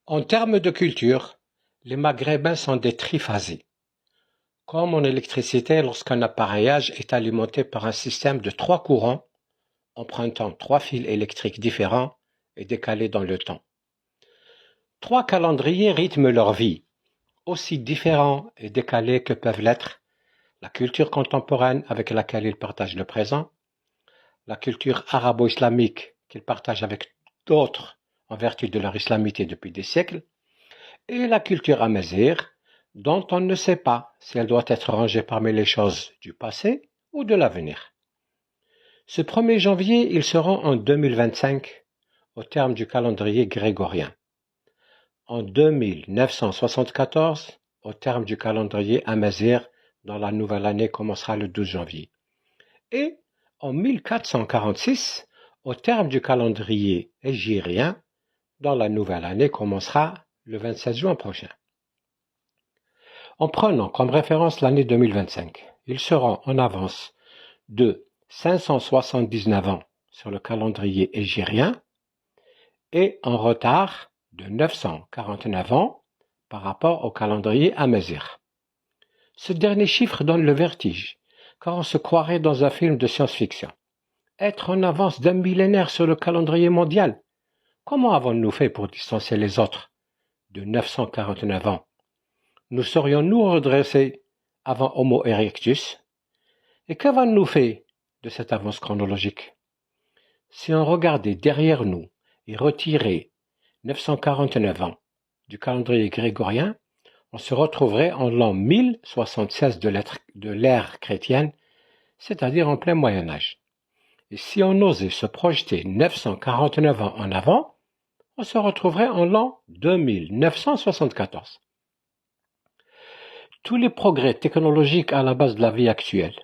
En termes de culture, les Maghrébins sont des triphasés. Comme en électricité, lorsqu'un appareillage est alimenté par un système de 3 courants, empruntant 3 fils électriques différents et décalés dans le temps. 3 calendriers rythment leur vie, aussi différents et décalés que peuvent l'être la culture contemporaine avec laquelle ils partagent le présent, la culture arabo-islamique qu'ils partagent avec d'autres en vertu de leur islamité depuis des siècles, et la culture amazigh, dont on ne sait pas si elle doit être rangée parmi les choses du passé ou de l'avenir. Ce 1er janvier, ils seront en 2025, au terme du calendrier grégorien. En 2974, au terme du calendrier amazigh, dont la nouvelle année commencera le 12 janvier. Et en 1446, au terme du calendrier hégirien, dont la nouvelle année commencera le 27 juin prochain. En prenant comme référence l'année 2025, ils seront en avance de 579 ans sur le calendrier hégirien et en retard de 949 ans par rapport au calendrier amazigh. Ce dernier chiffre donne le vertige, car on se croirait dans un film de science-fiction. Être en avance d'un millénaire sur le calendrier mondial, comment avons-nous fait pour distancer les autres de 949 ans? Nous serions-nous redressés avant Homo erectus? Et qu'avons-nous fait de cette avance chronologique? Si on regardait derrière nous et retirait 949 ans du calendrier grégorien, on se retrouverait en l'an 1076 de l'ère chrétienne, c'est-à-dire en plein Moyen-Âge. Et si on osait se projeter 949 ans en avant, on se retrouverait en l'an 2974. Tous les progrès technologiques à la base de la vie actuelle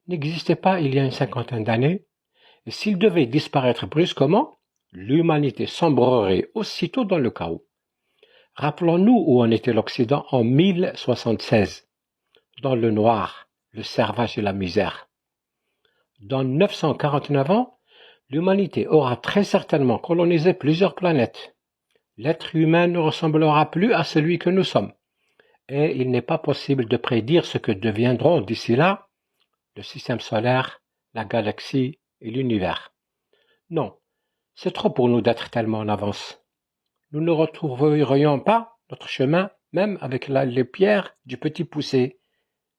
n'existaient pas il y a une cinquantaine d'années, et s'ils devaient disparaître brusquement, l'humanité sombrerait aussitôt dans le chaos. Rappelons-nous où en était l'Occident en 1076, dans le noir, le servage et la misère. Dans 949 ans, l'humanité aura très certainement colonisé plusieurs planètes. L'être humain ne ressemblera plus à celui que nous sommes, et il n'est pas possible de prédire ce que deviendront d'ici là le système solaire, la galaxie et l'univers. Non, c'est trop pour nous d'être tellement en avance. Nous ne retrouverions pas notre chemin, même avec les pierres du petit poussé,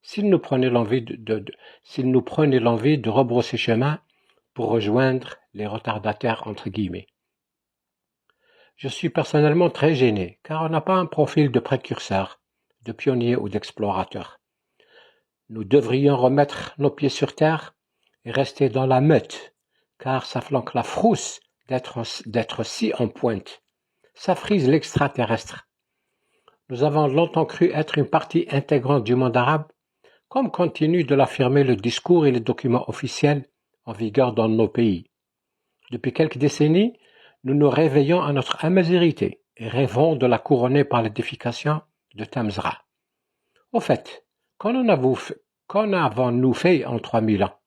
s'il nous prenait l'envie de rebrousser chemin pour rejoindre les retardataires entre guillemets. Je suis personnellement très gêné, car on n'a pas un profil de précurseur, de pionnier ou d'explorateur. Nous devrions remettre nos pieds sur terre et rester dans la meute, car ça flanque la frousse d'être si en pointe. Ça frise l'extraterrestre. Nous avons longtemps cru être une partie intégrante du monde arabe, comme continue de l'affirmer le discours et les documents officiels en vigueur dans nos pays. Depuis quelques décennies, nous nous réveillons à notre amazirité et rêvons de la couronner par l'édification de Tamzra. Au fait, qu'en avons-nous fait en 3000 ans?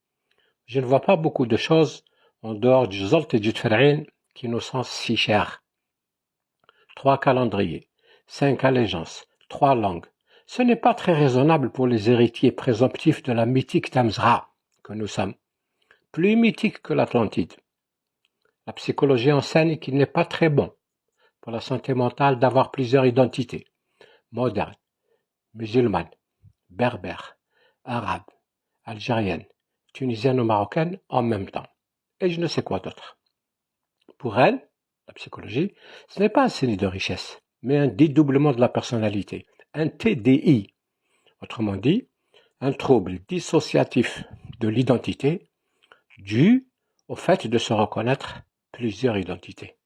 Je ne vois pas beaucoup de choses en dehors du Zolt et du Tfer'in qui nous sont si chers. 3 calendriers, 5 allégeances, 3 langues. Ce n'est pas très raisonnable pour les héritiers présomptifs de la mythique Tamzra que nous sommes, plus mythique que l'Atlantide. La psychologie enseigne qu'il n'est pas très bon pour la santé mentale d'avoir plusieurs identités, modernes, musulmanes, berbères, arabes, algériennes, tunisiennes ou marocaines en même temps, et je ne sais quoi d'autre. Pour elle, la psychologie, ce n'est pas un signe de richesse, mais un dédoublement de la personnalité, un TDI, autrement dit, un trouble dissociatif de l'identité dû au fait de se reconnaître plusieurs identités.